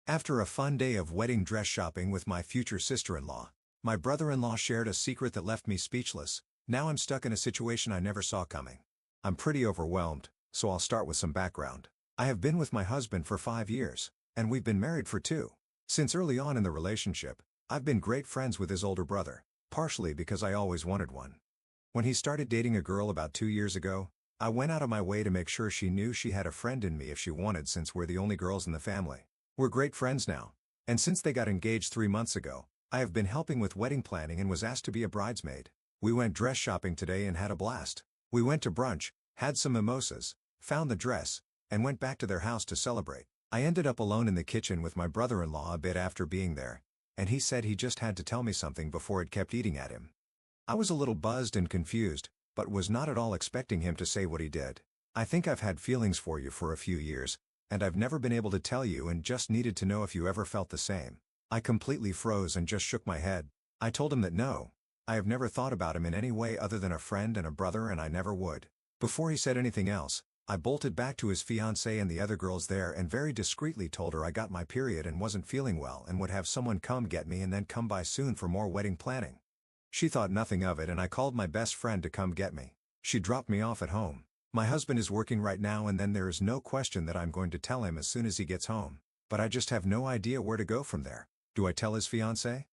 After a fun day of wedding dress shopping with my future sister-in-law, my brother-in-law shared a secret that left me speechless. Now I'm stuck in a situation I never saw coming. I'm pretty overwhelmed, so I'll start with some background. I have been with my husband for 5 years, and we've been married for 2. Since early on in the relationship, I've been great friends with his older brother, partially because I always wanted one. When he started dating a girl about 2 years ago, I went out of my way to make sure she knew she had a friend in me if she wanted, since we're the only girls in the family. We're great friends now, and since they got engaged 3 months ago, I have been helping with wedding planning and was asked to be a bridesmaid. We went dress shopping today and had a blast. We went to brunch, had some mimosas, found the dress, and went back to their house to celebrate. I ended up alone in the kitchen with my brother-in-law a bit after being there, and he said he just had to tell me something before it kept eating at him. I was a little buzzed and confused, but was not at all expecting him to say what he did. I think I've had feelings for you for a few years, and I've never been able to tell you and just needed to know if you ever felt the same. I completely froze and just shook my head. I told him that no, I have never thought about him in any way other than a friend and a brother, and I never would. Before he said anything else, I bolted back to his fiancée and the other girls there and very discreetly told her I got my period and wasn't feeling well and would have someone come get me and then come by soon for more wedding planning. She thought nothing of it, and I called my best friend to come get me. She dropped me off at home. My husband is working right now, and then there is no question that I'm going to tell him as soon as he gets home. But I just have no idea where to go from there. Do I tell his fiancée?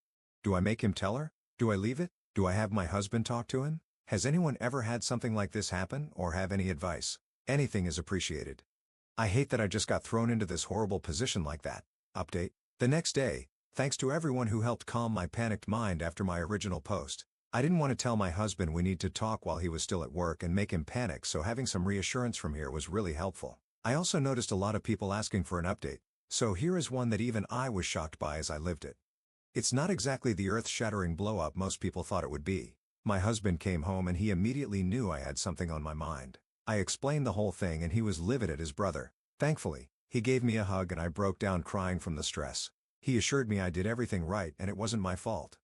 Do I make him tell her? Do I leave it? Do I have my husband talk to him? Has anyone ever had something like this happen, or have any advice? Anything is appreciated. I hate that I just got thrown into this horrible position like that. Update. The next day, thanks to everyone who helped calm my panicked mind after my original post. I didn't want to tell my husband we need to talk while he was still at work and make him panic, so having some reassurance from here was really helpful. I also noticed a lot of people asking for an update, so here is one that even I was shocked by as I lived it. It's not exactly the earth-shattering blow-up most people thought it would be. My husband came home and he immediately knew I had something on my mind. I explained the whole thing and he was livid at his brother. Thankfully, he gave me a hug and I broke down crying from the stress. He assured me I did everything right and it wasn't my fault.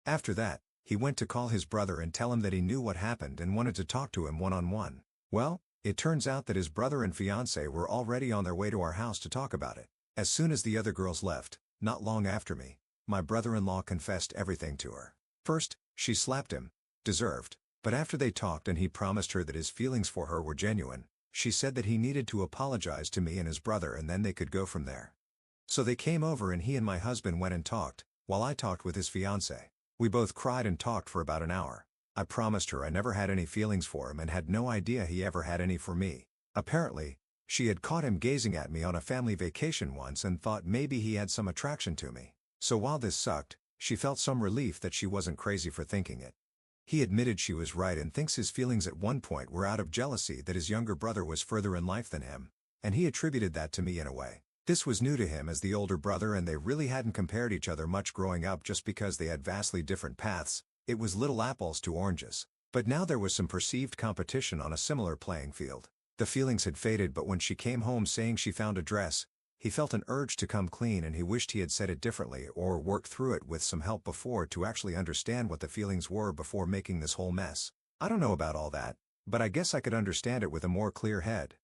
After that, he went to call his brother and tell him that he knew what happened and wanted to talk to him one-on-one. Well, it turns out that his brother and fiancé were already on their way to our house to talk about it. As soon as the other girls left, not long after me, my brother-in-law confessed everything to her. First, she slapped him. Deserved. But after they talked and he promised her that his feelings for her were genuine, she said that he needed to apologize to me and his brother and then they could go from there. So they came over and he and my husband went and talked, while I talked with his fiancé. We both cried and talked for about an hour. I promised her I never had any feelings for him and had no idea he ever had any for me. Apparently, she had caught him gazing at me on a family vacation once and thought maybe he had some attraction to me. So while this sucked, she felt some relief that she wasn't crazy for thinking it. He admitted she was right and thinks his feelings at one point were out of jealousy that his younger brother was further in life than him, and he attributed that to me in a way. This was new to him as the older brother, and they really hadn't compared each other much growing up just because they had vastly different paths. It was little apples to oranges. But now there was some perceived competition on a similar playing field. The feelings had faded, but when she came home saying she found a dress, he felt an urge to come clean and he wished he had said it differently or worked through it with some help before to actually understand what the feelings were before making this whole mess. I don't know about all that, but I guess I could understand it with a more clear head.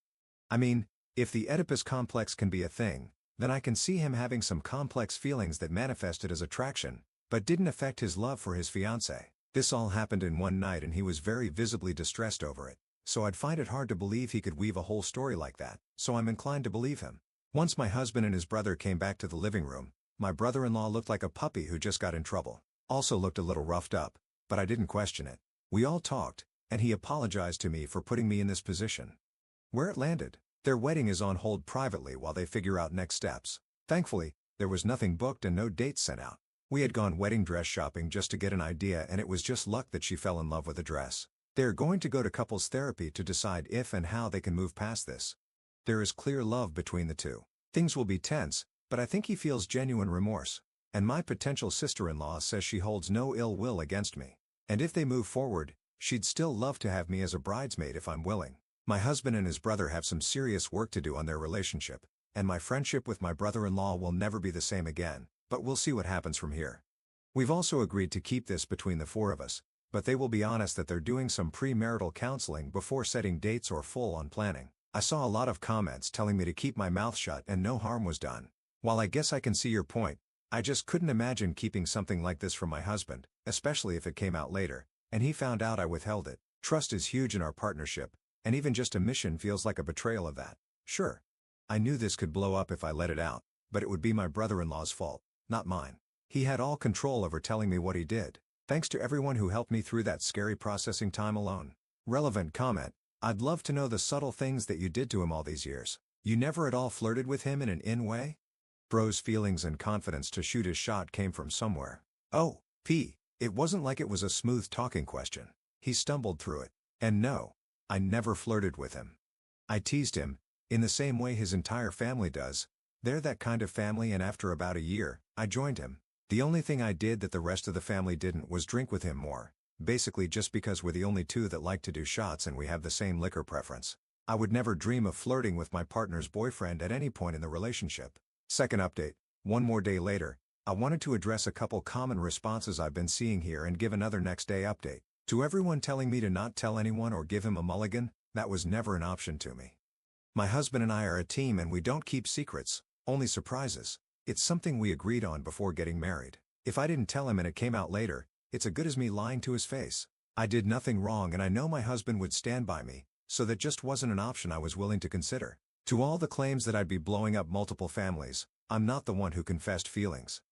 I mean, if the Oedipus complex can be a thing, then I can see him having some complex feelings that manifested as attraction, but didn't affect his love for his fiancée. This all happened in one night and he was very visibly distressed over it, so I'd find it hard to believe he could weave a whole story like that, so I'm inclined to believe him. Once my husband and his brother came back to the living room, my brother-in-law looked like a puppy who just got in trouble. Also looked a little roughed up, but I didn't question it. We all talked, and he apologized to me for putting me in this position. Where it landed, their wedding is on hold privately while they figure out next steps. Thankfully, there was nothing booked and no dates sent out. We had gone wedding dress shopping just to get an idea, and it was just luck that she fell in love with a dress. They are going to go to couples therapy to decide if and how they can move past this. There is clear love between the two. Things will be tense, but I think he feels genuine remorse. And my potential sister-in-law says she holds no ill will against me. And if they move forward, she'd still love to have me as a bridesmaid if I'm willing. My husband and his brother have some serious work to do on their relationship, and my friendship with my brother-in-law will never be the same again, but we'll see what happens from here. We've also agreed to keep this between the 4 of us, but they will be honest that they're doing some premarital counseling before setting dates or full-on planning. I saw a lot of comments telling me to keep my mouth shut and no harm was done. While I guess I can see your point, I just couldn't imagine keeping something like this from my husband, especially if it came out later, and he found out I withheld it. Trust is huge in our partnership, and even just a mission feels like a betrayal of that. Sure. I knew this could blow up if I let it out, but it would be my brother-in-law's fault, not mine. He had all control over telling me what he did. Thanks to everyone who helped me through that scary processing time alone. Relevant comment: I'd love to know the subtle things that you did to him all these years. You never at all flirted with him in an in-way? Bro's feelings and confidence to shoot his shot came from somewhere. Oh, P. It wasn't like it was a smooth talking question. He stumbled through it. And no, I never flirted with him. I teased him, in the same way his entire family does. They're that kind of family, and after about a year, I joined him. The only thing I did that the rest of the family didn't was drink with him more, basically just because we're the only two that like to do shots and we have the same liquor preference. I would never dream of flirting with my partner's boyfriend at any point in the relationship. Second update: one more day later, I wanted to address a couple common responses I've been seeing here and give another next day update. To everyone telling me to not tell anyone or give him a mulligan, that was never an option to me. My husband and I are a team and we don't keep secrets, only surprises. It's something we agreed on before getting married. If I didn't tell him and it came out later, it's as good as me lying to his face. I did nothing wrong and I know my husband would stand by me, so that just wasn't an option I was willing to consider. To all the claims that I'd be blowing up multiple families, I'm not the one who confessed feelings.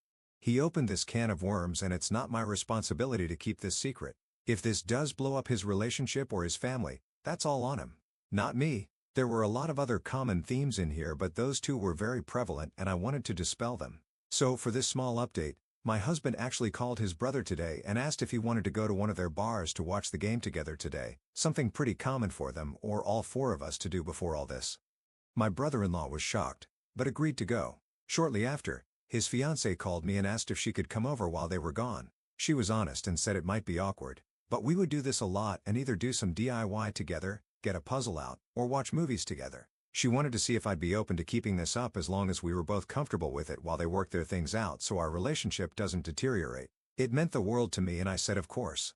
He opened this can of worms and it's not my responsibility to keep this secret. If this does blow up his relationship or his family, that's all on him, not me. There were a lot of other common themes in here, but those two were very prevalent and I wanted to dispel them. So for this small update, my husband actually called his brother today and asked if he wanted to go to one of their bars to watch the game together today, something pretty common for them or all four of us to do before all this. My brother-in-law was shocked, but agreed to go. Shortly after, his fiancée called me and asked if she could come over while they were gone. She was honest and said it might be awkward, but we would do this a lot and either do some DIY together, get a puzzle out, or watch movies together. She wanted to see if I'd be open to keeping this up as long as we were both comfortable with it while they worked their things out so our relationship doesn't deteriorate. It meant the world to me and I said of course.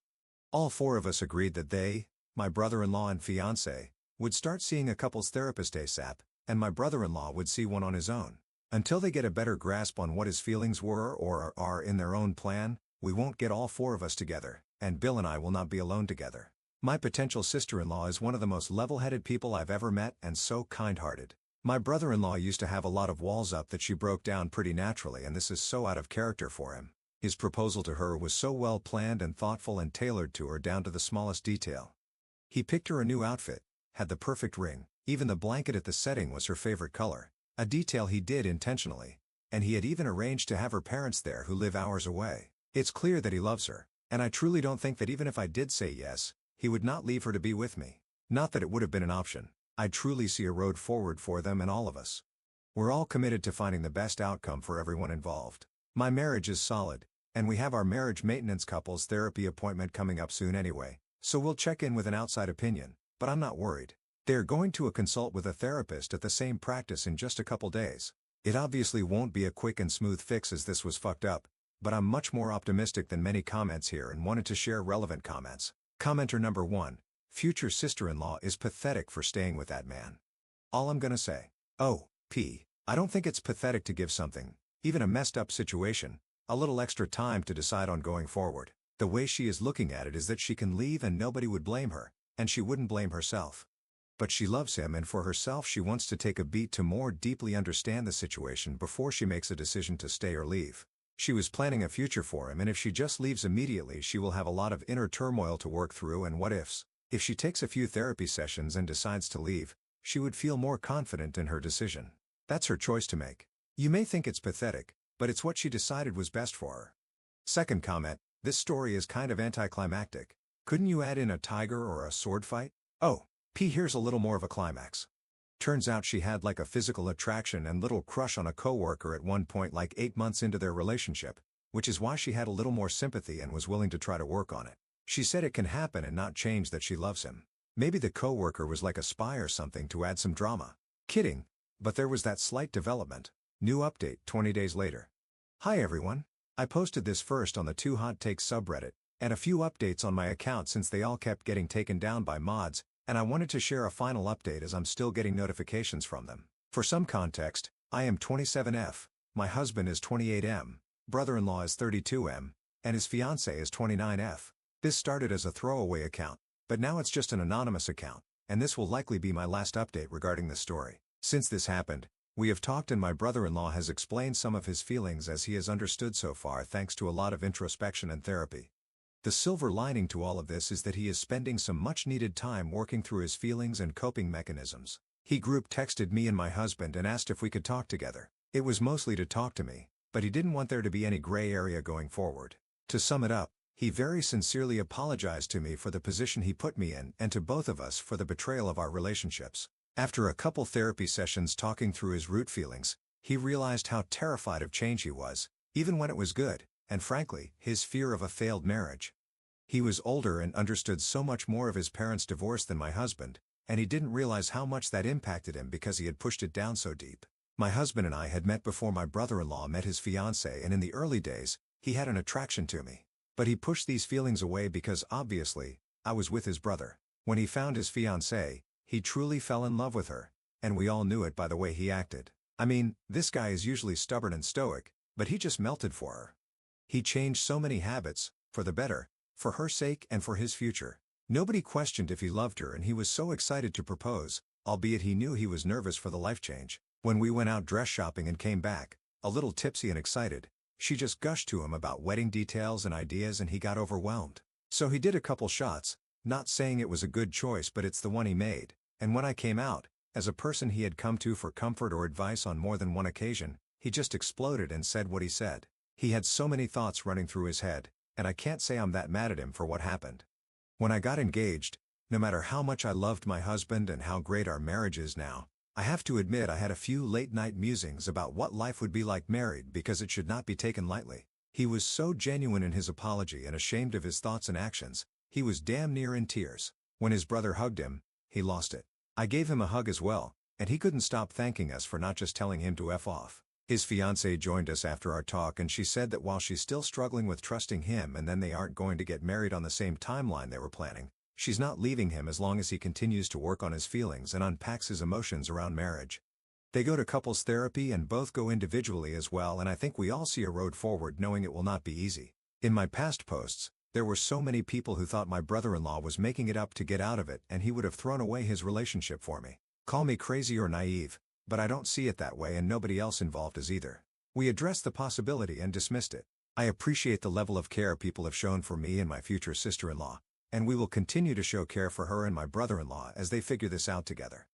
All four of us agreed that they, my brother-in-law and fiancé, would start seeing a couples therapist ASAP, and my brother-in-law would see one on his own. Until they get a better grasp on what his feelings were or are in their own plan, we won't get all four of us together, and Bill and I will not be alone together. My potential sister-in-law is one of the most level-headed people I've ever met and so kind-hearted. My brother-in-law used to have a lot of walls up that she broke down pretty naturally, and this is so out of character for him. His proposal to her was so well planned and thoughtful and tailored to her down to the smallest detail. He picked her a new outfit, had the perfect ring, even the blanket at the setting was her favorite color, a detail he did intentionally, and he had even arranged to have her parents there who live hours away. It's clear that he loves her, and I truly don't think that even if I did say yes, he would not leave her to be with me. Not that it would have been an option. I truly see a road forward for them and all of us. We're all committed to finding the best outcome for everyone involved. My marriage is solid, and we have our marriage maintenance couples therapy appointment coming up soon anyway, so we'll check in with an outside opinion, but I'm not worried. They're going to a consult with a therapist at the same practice in just a couple days. It obviously won't be a quick and smooth fix as this was fucked up, but I'm much more optimistic than many comments here and wanted to share relevant comments. Commenter number 1, future sister-in-law is pathetic for staying with that man. All I'm gonna say. Oh, P. I don't think it's pathetic to give something, even a messed up situation, a little extra time to decide on going forward. The way she is looking at it is that she can leave and nobody would blame her, and she wouldn't blame herself. But she loves him, and for herself she wants to take a beat to more deeply understand the situation before she makes a decision to stay or leave. She was planning a future for him, and if she just leaves immediately she will have a lot of inner turmoil to work through and what ifs. If she takes a few therapy sessions and decides to leave, she would feel more confident in her decision. That's her choice to make. You may think it's pathetic, but it's what she decided was best for her. Second comment, this story is kind of anticlimactic. Couldn't you add in a tiger or a sword fight? Oh, P. Here's a little more of a climax. Turns out she had like a physical attraction and little crush on a coworker at one point like 8 months into their relationship, which is why she had a little more sympathy and was willing to try to work on it. She said it can happen and not change that she loves him. Maybe the coworker was like a spy or something to add some drama. Kidding, but there was that slight development. New update 20 days later. Hi everyone. I posted this first on the 2 Hot Takes subreddit, and a few updates on my account since they all kept getting taken down by mods, and I wanted to share a final update as I'm still getting notifications from them. For some context, I am 27F. My husband is 28M, brother-in-law is 32M, and his fiancée is 29F. This started as a throwaway account, but now it's just an anonymous account, and this will likely be my last update regarding this story. Since this happened, we have talked and my brother-in-law has explained some of his feelings as he has understood so far thanks to a lot of introspection and therapy. The silver lining to all of this is that he is spending some much-needed time working through his feelings and coping mechanisms. He group texted me and my husband and asked if we could talk together. It was mostly to talk to me, but he didn't want there to be any gray area going forward. To sum it up, he very sincerely apologized to me for the position he put me in and to both of us for the betrayal of our relationships. After a couple therapy sessions talking through his root feelings, he realized how terrified of change he was, even when it was good, and frankly, his fear of a failed marriage. He was older and understood so much more of his parents' divorce than my husband, and he didn't realize how much that impacted him because he had pushed it down so deep. My husband and I had met before my brother-in-law met his fiancée, and in the early days, he had an attraction to me. But he pushed these feelings away because obviously, I was with his brother. When he found his fiancée, he truly fell in love with her, and we all knew it by the way he acted. I mean, this guy is usually stubborn and stoic, but he just melted for her. He changed so many habits, for the better, for her sake and for his future. Nobody questioned if he loved her and he was so excited to propose, albeit he knew he was nervous for the life change. When we went out dress shopping and came back, a little tipsy and excited, she just gushed to him about wedding details and ideas and he got overwhelmed. So he did a couple shots, not saying it was a good choice but it's the one he made. And when I came out, as a person he had come to for comfort or advice on more than one occasion, he just exploded and said what he said. He had so many thoughts running through his head, and I can't say I'm that mad at him for what happened. When I got engaged, no matter how much I loved my husband and how great our marriage is now, I have to admit I had a few late-night musings about what life would be like married because it should not be taken lightly. He was so genuine in his apology and ashamed of his thoughts and actions, he was damn near in tears. When his brother hugged him, he lost it. I gave him a hug as well, and he couldn't stop thanking us for not just telling him to F off. His fiancée joined us after our talk and she said that while she's still struggling with trusting him and then they aren't going to get married on the same timeline they were planning, she's not leaving him as long as he continues to work on his feelings and unpacks his emotions around marriage. They go to couples therapy and both go individually as well, and I think we all see a road forward knowing it will not be easy. In my past posts, there were so many people who thought my brother-in-law was making it up to get out of it and he would have thrown away his relationship for me. Call me crazy or naive, but I don't see it that way and nobody else involved is either. We addressed the possibility and dismissed it. I appreciate the level of care people have shown for me and my future sister-in-law, and we will continue to show care for her and my brother-in-law as they figure this out together.